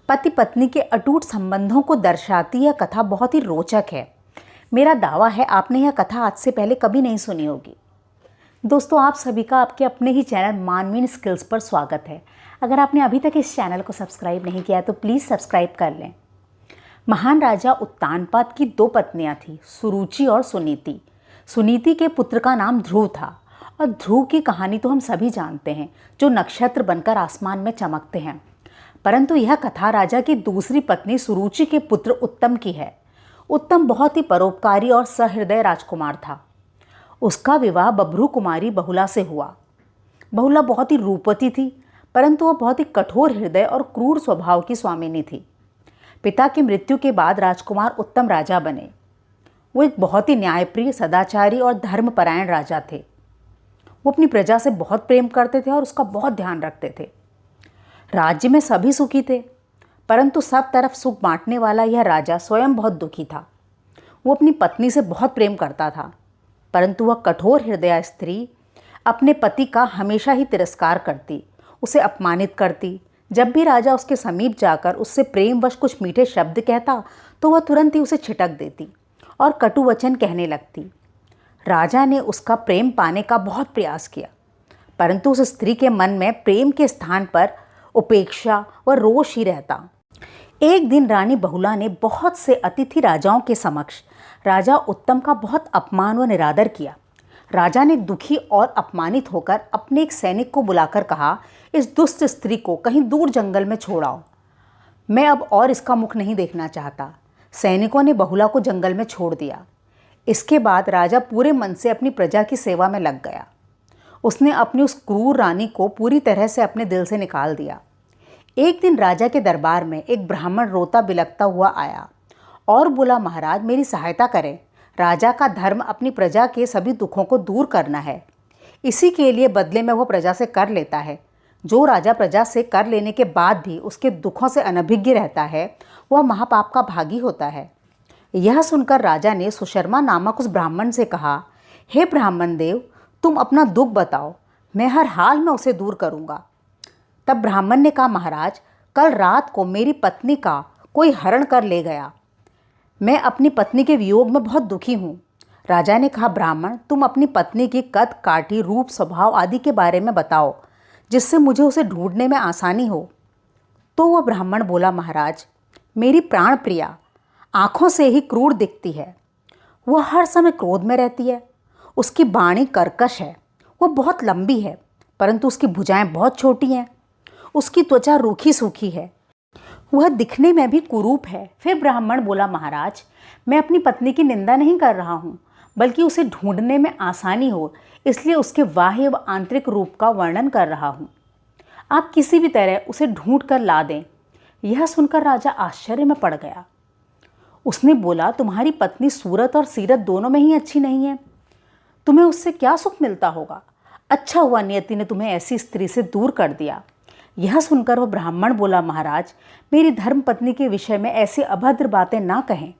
पति पत्नी के अटूट संबंधों को दर्शाती यह कथा बहुत ही रोचक है। मेरा दावा है आपने यह कथा आज से पहले कभी नहीं सुनी होगी। दोस्तों, आप सभी का आपके अपने ही चैनल मानवीन स्किल्स पर स्वागत है। अगर आपने अभी तक इस चैनल को सब्सक्राइब नहीं किया तो प्लीज़ सब्सक्राइब कर लें। महान राजा उत्तानपाद की 2 पत्नियां थीं, सुरुचि और सुनीति। सुनीति के पुत्र का नाम ध्रुव था और ध्रुव की कहानी तो हम सभी जानते हैं, जो नक्षत्र बनकर आसमान में चमकते हैं। परंतु यह कथा राजा की दूसरी पत्नी सुरुचि के पुत्र उत्तम की है। उत्तम बहुत ही परोपकारी और सहृदय राजकुमार था। उसका विवाह बभ्रू कुमारी बहुला से हुआ। बहुला बहुत ही रूपवती थी, परंतु वह बहुत ही कठोर हृदय और क्रूर स्वभाव की स्वामिनी थी। पिता की मृत्यु के बाद राजकुमार उत्तम राजा बने। वो एक बहुत ही न्यायप्रिय, सदाचारी और धर्मपरायण राजा थे। वो अपनी प्रजा से बहुत प्रेम करते थे और उसका बहुत ध्यान रखते थे। राज्य में सभी सुखी थे, परंतु सब तरफ सुख बांटने वाला यह राजा स्वयं बहुत दुखी था। वो अपनी पत्नी से बहुत प्रेम करता था, परंतु वह कठोर हृदय स्त्री अपने पति का हमेशा ही तिरस्कार करती, उसे अपमानित करती। जब भी राजा उसके समीप जाकर उससे प्रेमवश कुछ मीठे शब्द कहता तो वह तुरंत ही उसे छिटक देती और कटु वचन कहने लगती। राजा ने उसका प्रेम पाने का बहुत प्रयास किया, परंतु उस स्त्री के मन में प्रेम के स्थान पर उपेक्षा व रोष ही रहता। एक दिन रानी बहुला ने बहुत से अतिथि राजाओं के समक्ष राजा उत्तम का बहुत अपमान व निरादर किया। राजा ने दुखी और अपमानित होकर अपने एक सैनिक को बुलाकर कहा, इस दुष्ट स्त्री को कहीं दूर जंगल में छोड़ाओ, मैं अब और इसका मुख नहीं देखना चाहता। सैनिकों ने बहुला को जंगल में छोड़ दिया। इसके बाद राजा पूरे मन से अपनी प्रजा की सेवा में लग गया। उसने अपनी उस क्रूर रानी को पूरी तरह से अपने दिल से निकाल दिया। एक दिन राजा के दरबार में एक ब्राह्मण रोता बिलखता हुआ आया और बोला, महाराज मेरी सहायता करें। राजा का धर्म अपनी प्रजा के सभी दुखों को दूर करना है। इसी के लिए बदले में वह प्रजा से कर लेता है। जो राजा प्रजा से कर लेने के बाद भी उसके दुखों से अनभिज्ञ रहता है, वह महापाप का भागी होता है। यह सुनकर राजा ने सुशर्मा नामक उस ब्राह्मण से कहा, हे ब्राह्मण देव, तुम अपना दुख बताओ, मैं हर हाल में उसे दूर करूँगा। तब ब्राह्मण ने कहा, महाराज कल रात को मेरी पत्नी का कोई हरण कर ले गया। मैं अपनी पत्नी के वियोग में बहुत दुखी हूँ। राजा ने कहा, ब्राह्मण तुम अपनी पत्नी की कद काठी, रूप, स्वभाव आदि के बारे में बताओ, जिससे मुझे उसे ढूंढने में आसानी हो। तो वह ब्राह्मण बोला, महाराज मेरी प्राण प्रिया आँखों से ही क्रूर दिखती है। वह हर समय क्रोध में रहती है। उसकी बाणी कर्कश है। वो बहुत लंबी है, परंतु उसकी भुजाएं बहुत छोटी हैं। उसकी त्वचा रूखी सूखी है। वह दिखने में भी कुरूप है। फिर ब्राह्मण बोला, महाराज मैं अपनी पत्नी की निंदा नहीं कर रहा हूँ, बल्कि उसे ढूंढने में आसानी हो इसलिए उसके बाह्य व आंतरिक रूप का वर्णन कर रहा हूँ। आप किसी भी तरह उसे ढूंढ कर ला दें। यह सुनकर राजा आश्चर्य में पड़ गया। उसने बोला, तुम्हारी पत्नी सूरत और सीरत दोनों में ही अच्छी नहीं है। तुम्हें उससे क्या सुख मिलता होगा? अच्छा हुआ नियति ने तुम्हें ऐसी स्त्री से दूर कर दिया। यह सुनकर वह ब्राह्मण बोला, महाराज मेरी धर्म पत्नी के विषय में ऐसी अभद्र बातें ना कहें।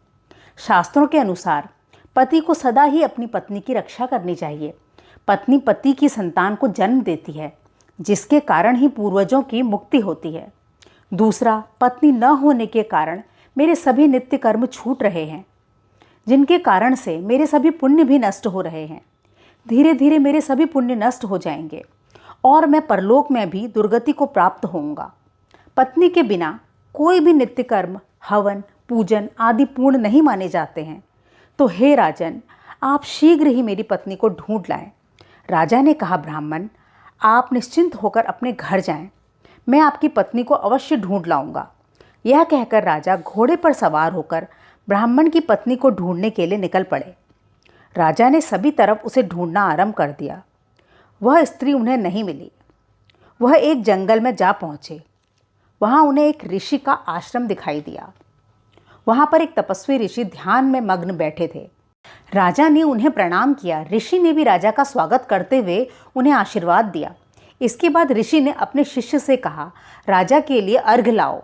शास्त्रों के अनुसार पति को सदा ही अपनी पत्नी की रक्षा करनी चाहिए। पत्नी पति की संतान को जन्म देती है, जिसके कारण ही पूर्वजों की मुक्ति होती है। दूसरा, पत्नी न होने के कारण मेरे सभी नित्य कर्म छूट रहे हैं, जिनके कारण से मेरे सभी पुण्य भी नष्ट हो रहे हैं। धीरे धीरे मेरे सभी पुण्य नष्ट हो जाएंगे और मैं परलोक में भी दुर्गति को प्राप्त होऊंगा। पत्नी के बिना कोई भी नित्य कर्म, हवन, पूजन आदि पूर्ण नहीं माने जाते हैं। तो हे राजन, आप शीघ्र ही मेरी पत्नी को ढूंढ लाएं। राजा ने कहा, ब्राह्मण आप निश्चिंत होकर अपने घर जाएं। मैं आपकी पत्नी को अवश्य ढूंढ लाऊंगा। यह कहकर राजा घोड़े पर सवार होकर ब्राह्मण की पत्नी को ढूंढने के लिए निकल पड़े। राजा ने सभी तरफ उसे ढूंढना आरंभ कर दिया। वह स्त्री उन्हें नहीं मिली। वह एक जंगल में जा पहुँचे। वहाँ उन्हें एक ऋषि का आश्रम दिखाई दिया। वहाँ पर एक तपस्वी ऋषि ध्यान में मग्न बैठे थे। राजा ने उन्हें प्रणाम किया। ऋषि ने भी राजा का स्वागत करते हुए उन्हें आशीर्वाद दिया। इसके बाद ऋषि ने अपने शिष्य से कहा, राजा के लिए अर्घ्य लाओ।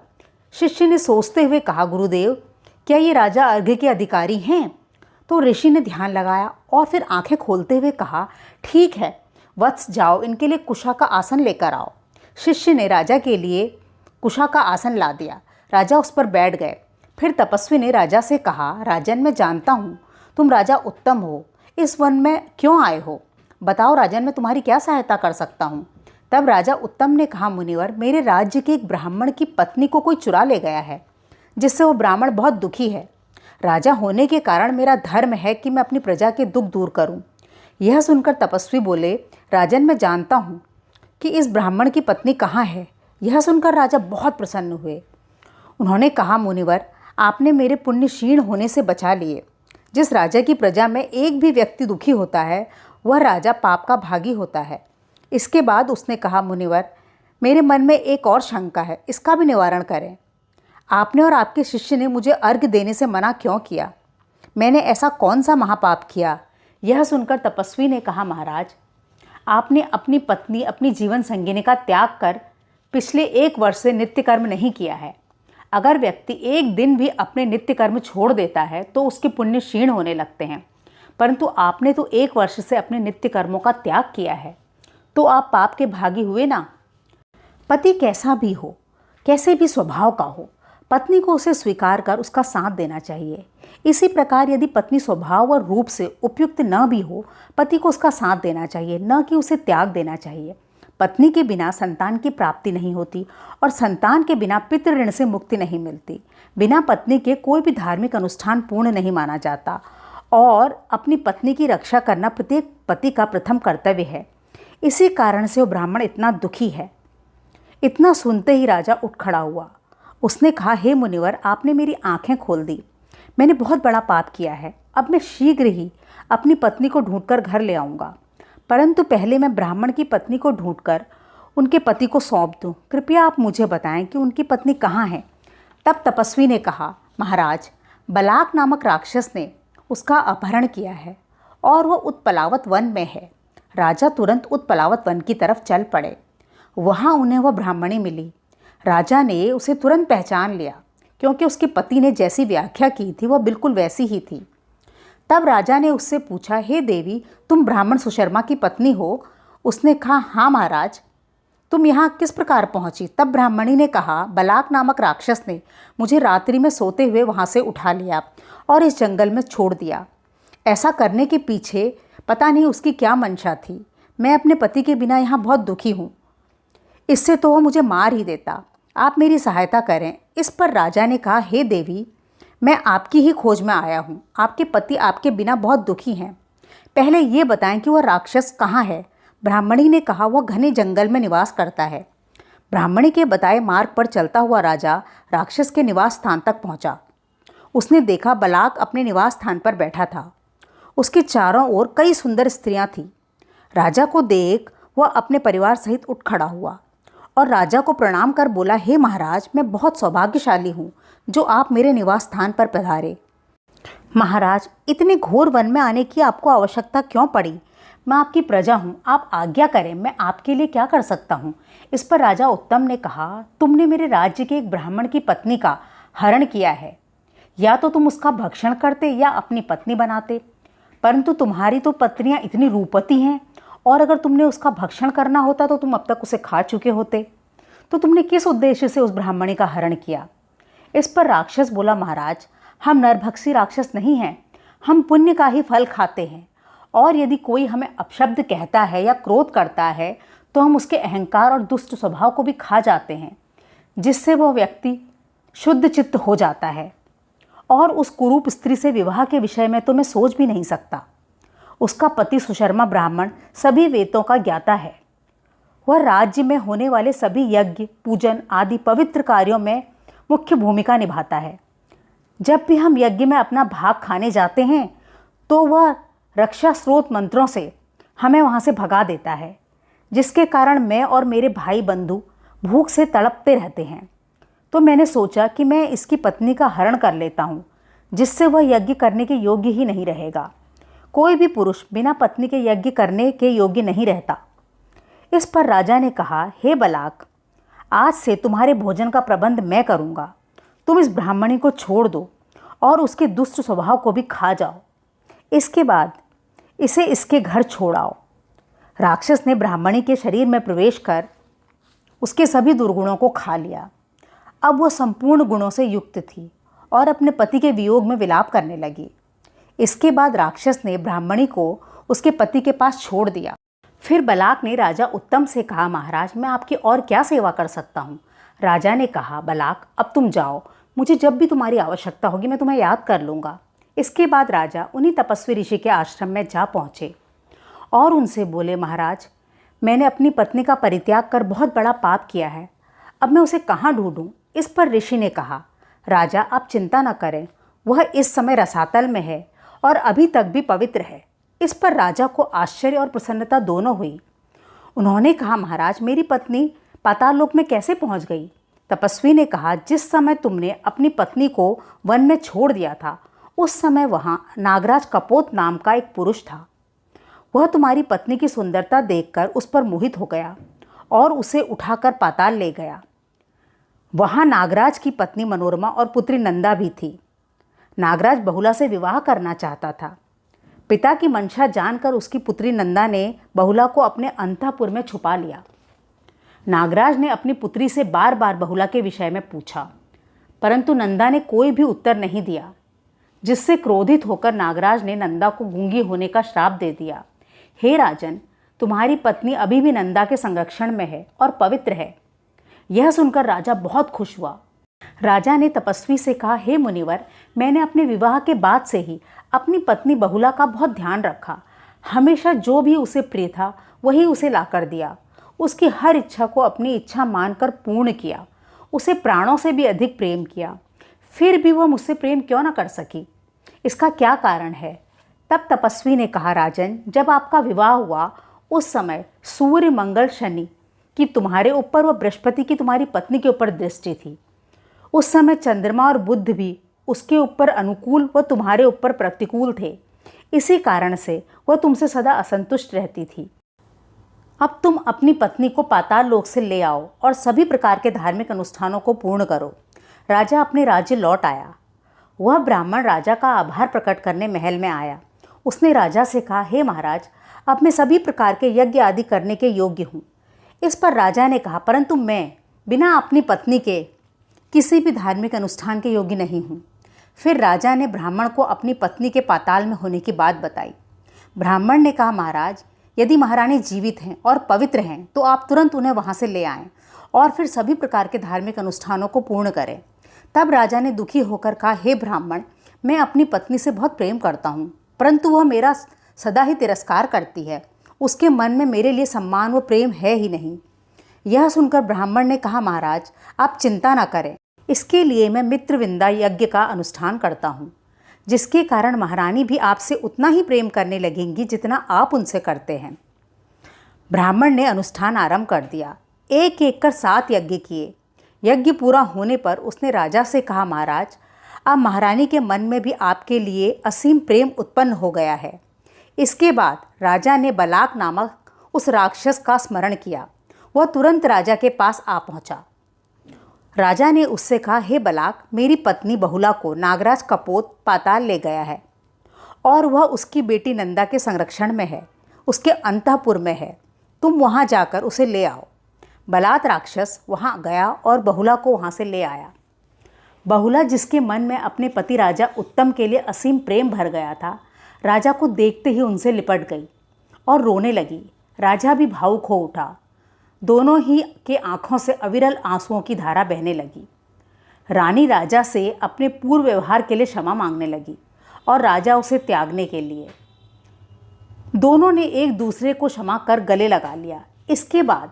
शिष्य ने सोचते हुए कहा, गुरुदेव क्या ये राजा अर्घ्य के अधिकारी हैं? तो ऋषि ने ध्यान लगाया और फिर आंखें खोलते हुए कहा, ठीक है वत्स, जाओ इनके लिए कुशा का आसन लेकर आओ। शिष्य ने राजा के लिए कुशा का आसन ला दिया। राजा उस पर बैठ गए। फिर तपस्वी ने राजा से कहा, राजन, मैं जानता हूँ तुम राजा उत्तम हो, इस वन में क्यों आए हो? बताओ राजन, मैं तुम्हारी क्या सहायता कर सकता हूँ? तब राजा उत्तम ने कहा, मुनिवर, मेरे राज्य के एक ब्राह्मण की पत्नी को कोई चुरा ले गया है, जिससे वो ब्राह्मण बहुत दुखी है। राजा होने के कारण मेरा धर्म है कि मैं अपनी प्रजा के दुख दूर करूं। यह सुनकर तपस्वी बोले, राजन, मैं जानता हूं कि इस ब्राह्मण की पत्नी कहाँ है। यह सुनकर राजा बहुत प्रसन्न हुए। उन्होंने कहा, मुनिवर, आपने मेरे पुण्य क्षीण होने से बचा लिए। जिस राजा की प्रजा में एक भी व्यक्ति दुखी होता है, वह राजा पाप का भागी होता है। इसके बाद उसने कहा, मुनिवर, मेरे मन में एक और शंका है, इसका भी निवारण करें। आपने और आपके शिष्य ने मुझे अर्घ्य देने से मना क्यों किया? मैंने ऐसा कौन सा महापाप किया? यह सुनकर तपस्वी ने कहा, महाराज, आपने अपनी पत्नी, अपनी जीवन संगिनी का त्याग कर पिछले 1 वर्ष से नित्य कर्म नहीं किया है। अगर व्यक्ति एक दिन भी अपने नित्य कर्म छोड़ देता है तो उसके पुण्य क्षीण होने लगते हैं, परंतु आपने तो 1 वर्ष से अपने नित्य कर्मों का त्याग किया है, तो आप पाप के भागी हुए ना। पति कैसा भी हो, कैसे भी स्वभाव का हो, पत्नी को उसे स्वीकार कर उसका साथ देना चाहिए। इसी प्रकार यदि पत्नी स्वभाव और रूप से उपयुक्त न भी हो, पति को उसका साथ देना चाहिए, न कि उसे त्याग देना चाहिए। पत्नी के बिना संतान की प्राप्ति नहीं होती और संतान के बिना पितृ ऋण से मुक्ति नहीं मिलती। बिना पत्नी के कोई भी धार्मिक अनुष्ठान पूर्ण नहीं माना जाता और अपनी पत्नी की रक्षा करना प्रत्येक पति का प्रथम कर्तव्य है। इसी कारण से वो ब्राह्मण इतना दुखी है। इतना सुनते ही राजा उठ खड़ा हुआ। उसने कहा, हे मुनिवर, आपने मेरी आंखें खोल दी। मैंने बहुत बड़ा पाप किया है। अब मैं शीघ्र ही अपनी पत्नी को ढूंढकर घर ले आऊँगा, परंतु पहले मैं ब्राह्मण की पत्नी को ढूंढकर उनके पति को सौंप दूँ। कृपया आप मुझे बताएं कि उनकी पत्नी कहाँ है। तब तपस्वी ने कहा, महाराज, बलाक नामक राक्षस ने उसका अपहरण किया है और वह उत्पलावत वन में है। राजा तुरंत उत्पलावत वन की तरफ चल पड़े। वहाँ उन्हें वह ब्राह्मणी मिली। राजा ने उसे तुरंत पहचान लिया, क्योंकि उसके पति ने जैसी व्याख्या की थी वह बिल्कुल वैसी ही थी। तब राजा ने उससे पूछा, हे देवी, तुम ब्राह्मण सुशर्मा की पत्नी हो? उसने कहा, हाँ महाराज। तुम यहाँ किस प्रकार पहुँची? तब ब्राह्मणी ने कहा, बलाक नामक राक्षस ने मुझे रात्रि में सोते हुए वहाँ से उठा लिया और इस जंगल में छोड़ दिया। ऐसा करने के पीछे पता नहीं उसकी क्या मंशा थी। मैं अपने पति के बिना यहाँ बहुत दुखी हूँ। इससे तो वह मुझे मार ही देता। आप मेरी सहायता करें। इस पर राजा ने कहा, हे देवी, मैं आपकी ही खोज में आया हूँ। आपके पति आपके बिना बहुत दुखी हैं। पहले ये बताएं कि वह राक्षस कहाँ है। ब्राह्मणी ने कहा, वह घने जंगल में निवास करता है। ब्राह्मणी के बताए मार्ग पर चलता हुआ राजा राक्षस के निवास स्थान तक पहुँचा। उसने देखा बलाक अपने निवास स्थान पर बैठा था। उसके चारों ओर कई सुंदर स्त्रियाँ थीं। राजा को देख वह अपने परिवार सहित उठ खड़ा हुआ और राजा को प्रणाम कर बोला, हे महाराज, मैं बहुत सौभाग्यशाली हूँ जो आप मेरे निवास स्थान पर पधारे। महाराज, इतने घोर वन में आने की आपको आवश्यकता क्यों पड़ी? मैं आपकी प्रजा हूँ, आप आज्ञा करें, मैं आपके लिए क्या कर सकता हूँ। इस पर राजा उत्तम ने कहा, तुमने मेरे राज्य के एक ब्राह्मण की पत्नी का हरण किया है। या तो तुम उसका भक्षण करते या अपनी पत्नी बनाते, परंतु तुम्हारी तो पत्नियाँ इतनी रूपवती हैं और अगर तुमने उसका भक्षण करना होता तो तुम अब तक उसे खा चुके होते। तो तुमने किस उद्देश्य से उस ब्राह्मणी का हरण किया? इस पर राक्षस बोला, महाराज, हम नरभक्षी राक्षस नहीं हैं, हम पुण्य का ही फल खाते हैं और यदि कोई हमें अपशब्द कहता है या क्रोध करता है तो हम उसके अहंकार और दुष्ट स्वभाव को भी खा जाते हैं, जिससे वह व्यक्ति शुद्ध चित्त हो जाता है और उस कुरूप स्त्री से विवाह के विषय में तो मैं सोच भी नहीं सकता। उसका पति सुशर्मा ब्राह्मण सभी वेदों का ज्ञाता है। वह राज्य में होने वाले सभी यज्ञ, पूजन आदि पवित्र कार्यों में मुख्य भूमिका निभाता है। जब भी हम यज्ञ में अपना भाग खाने जाते हैं तो वह रक्षा स्रोत मंत्रों से हमें वहाँ से भगा देता है, जिसके कारण मैं और मेरे भाई बंधु भूख से तड़पते रहते हैं। तो मैंने सोचा कि मैं इसकी पत्नी का हरण कर लेता हूँ, जिससे वह यज्ञ करने के योग्य ही नहीं रहेगा। कोई भी पुरुष बिना पत्नी के यज्ञ करने के योग्य नहीं रहता। इस पर राजा ने कहा, हे बलाक, आज से तुम्हारे भोजन का प्रबंध मैं करूँगा। तुम इस ब्राह्मणी को छोड़ दो और उसके दुष्ट स्वभाव को भी खा जाओ। इसके बाद इसे इसके घर छोड़ाओ। राक्षस ने ब्राह्मणी के शरीर में प्रवेश कर उसके सभी दुर्गुणों को खा लिया। अब वह संपूर्ण गुणों से युक्त थी और अपने पति के वियोग में विलाप करने लगी। इसके बाद राक्षस ने ब्राह्मणी को उसके पति के पास छोड़ दिया। फिर बलाक ने राजा उत्तम से कहा, महाराज मैं आपकी और क्या सेवा कर सकता हूँ। राजा ने कहा, बलाक अब तुम जाओ, मुझे जब भी तुम्हारी आवश्यकता होगी मैं तुम्हें याद कर लूँगा। इसके बाद राजा उन्हीं तपस्वी ऋषि के आश्रम में जा पहुँचे और उनसे बोले, महाराज मैंने अपनी पत्नी का परित्याग कर बहुत बड़ा पाप किया है, अब मैं उसे कहाँ ढूंढूं। इस पर ऋषि ने कहा, राजा आप चिंता न करें, वह इस समय रसातल में है और अभी तक भी पवित्र है। इस पर राजा को आश्चर्य और प्रसन्नता दोनों हुई। उन्होंने कहा, महाराज मेरी पत्नी पाताल लोक में कैसे पहुंच गई। तपस्वी ने कहा, जिस समय तुमने अपनी पत्नी को वन में छोड़ दिया था उस समय वहां नागराज कपोत नाम का एक पुरुष था। वह तुम्हारी पत्नी की सुंदरता देखकर उस पर मोहित हो गया और उसे उठाकर पाताल ले गया। वहां नागराज की पत्नी मनोरमा और पुत्री नंदा भी थी। नागराज बहुला से विवाह करना चाहता था। पिता की मंशा जानकर उसकी पुत्री नंदा ने बहुला को अपने अंतःपुर में छुपा लिया। नागराज ने अपनी पुत्री से बार बार बहुला के विषय में पूछा, परंतु नंदा ने कोई भी उत्तर नहीं दिया, जिससे क्रोधित होकर नागराज ने नंदा को गूंगी होने का श्राप दे दिया। हे राजन, तुम्हारी पत्नी अभी भी नंदा के संरक्षण में है और पवित्र है। यह सुनकर राजा बहुत खुश हुआ। राजा ने तपस्वी से कहा, हे मुनिवर, मैंने अपने विवाह के बाद से ही अपनी पत्नी बहुला का बहुत ध्यान रखा। हमेशा जो भी उसे प्रिय था वही उसे लाकर दिया। उसकी हर इच्छा को अपनी इच्छा मानकर पूर्ण किया। उसे प्राणों से भी अधिक प्रेम किया। फिर भी वह मुझसे प्रेम क्यों न कर सकी, इसका क्या कारण है। तब तपस्वी ने कहा, राजन जब आपका विवाह हुआ उस समय सूर्य मंगल शनि की तुम्हारे ऊपर व बृहस्पति की तुम्हारी पत्नी के ऊपर दृष्टि थी। उस समय चंद्रमा और बुध भी उसके ऊपर अनुकूल व तुम्हारे ऊपर प्रतिकूल थे। इसी कारण से वह तुमसे सदा असंतुष्ट रहती थी। अब तुम अपनी पत्नी को पाताल लोक से ले आओ और सभी प्रकार के धार्मिक अनुष्ठानों को पूर्ण करो। राजा अपने राज्य लौट आया। वह ब्राह्मण राजा का आभार प्रकट करने महल में आया। उसने राजा से कहा, हे महाराज, अब मैं सभी प्रकार के यज्ञ आदि करने के योग्य हूँ। इस पर राजा ने कहा, परंतु मैं बिना अपनी पत्नी के किसी भी धार्मिक अनुष्ठान के योग्य नहीं हूँ। फिर राजा ने ब्राह्मण को अपनी पत्नी के पाताल में होने की बात बताई। ब्राह्मण ने कहा, महाराज यदि महारानी जीवित हैं और पवित्र हैं तो आप तुरंत उन्हें वहाँ से ले आएं और फिर सभी प्रकार के धार्मिक अनुष्ठानों को पूर्ण करें। तब राजा ने दुखी होकर कहा, हे ब्राह्मण, मैं अपनी पत्नी से बहुत प्रेम करता हूँ, परंतु वह मेरा सदा ही तिरस्कार करती है। उसके मन में मेरे लिए सम्मान व प्रेम है ही नहीं। यह सुनकर ब्राह्मण ने कहा, महाराज आप चिंता न करें, इसके लिए मैं मित्रविंदा यज्ञ का अनुष्ठान करता हूँ, जिसके कारण महारानी भी आपसे उतना ही प्रेम करने लगेंगी जितना आप उनसे करते हैं। ब्राह्मण ने अनुष्ठान आरंभ कर दिया। एक एक कर 7 यज्ञ किए। यज्ञ पूरा होने पर उसने राजा से कहा, महाराज अब महारानी के मन में भी आपके लिए असीम प्रेम उत्पन्न हो गया है। इसके बाद राजा ने बलाक नामक उस राक्षस का स्मरण किया। वह तुरंत राजा के पास आ पहुंचा। राजा ने उससे कहा, हे बलाक, मेरी पत्नी बहुला को नागराज कपोत पाताल ले गया है और वह उसकी बेटी नंदा के संरक्षण में है, उसके अंतःपुर में है। तुम वहाँ जाकर उसे ले आओ। बलात् राक्षस वहाँ गया और बहुला को वहाँ से ले आया। बहुला, जिसके मन में अपने पति राजा उत्तम के लिए असीम प्रेम भर गया था, राजा को देखते ही उनसे लिपट गई और रोने लगी। राजा भी भावुक हो उठा। दोनों ही के आंखों से अविरल आंसुओं की धारा बहने लगी। रानी राजा से अपने पूर्व व्यवहार के लिए क्षमा मांगने लगी और राजा उसे त्यागने के लिए। दोनों ने एक दूसरे को क्षमा कर गले लगा लिया। इसके बाद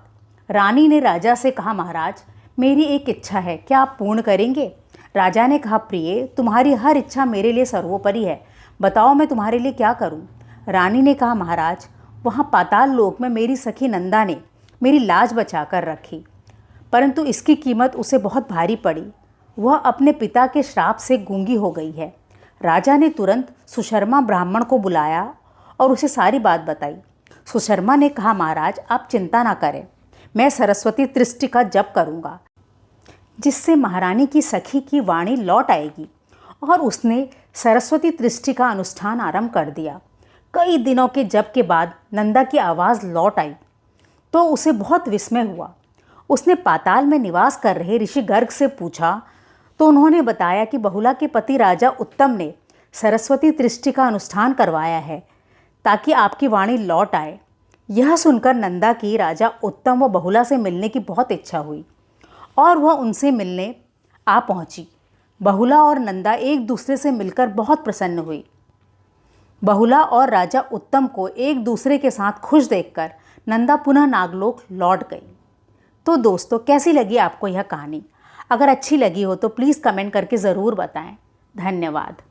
रानी ने राजा से कहा, महाराज मेरी एक इच्छा है, क्या आप पूर्ण करेंगे। राजा ने कहा, प्रिय, तुम्हारी हर इच्छा मेरे लिए सर्वोपरि है, बताओ मैं तुम्हारे लिए क्या करूं। रानी ने कहा, महाराज वहाँ पाताल लोक में मेरी सखी नंदा ने मेरी लाज बचा कर रखी, परंतु इसकी कीमत उसे बहुत भारी पड़ी। वह अपने पिता के श्राप से गूंगी हो गई है। राजा ने तुरंत सुशर्मा ब्राह्मण को बुलाया और उसे सारी बात बताई। सुशर्मा ने कहा, महाराज आप चिंता ना करें, मैं सरस्वती तृष्टि का जप करूँगा, जिससे महारानी की सखी की वाणी लौट आएगी। और उसने सरस्वती तृष्टि का अनुष्ठान आरंभ कर दिया। कई दिनों के जप के बाद नंदा की आवाज़ लौट आई तो उसे बहुत विस्मय हुआ। उसने पाताल में निवास कर रहे ऋषि गर्ग से पूछा तो उन्होंने बताया कि बहुला के पति राजा उत्तम ने सरस्वती दृष्टि का अनुष्ठान करवाया है ताकि आपकी वाणी लौट आए। यह सुनकर नंदा की राजा उत्तम व बहुला से मिलने की बहुत इच्छा हुई और वह उनसे मिलने आ पहुंची। बहुला और नंदा एक दूसरे से मिलकर बहुत प्रसन्न हुई। बहुला और राजा उत्तम को एक दूसरे के साथ खुश देखकर नंदा पुनः नागलोक लौट गई। तो दोस्तों, कैसी लगी आपको यह कहानी? अगर अच्छी लगी हो तो प्लीज़ कमेंट करके ज़रूर बताएं। धन्यवाद।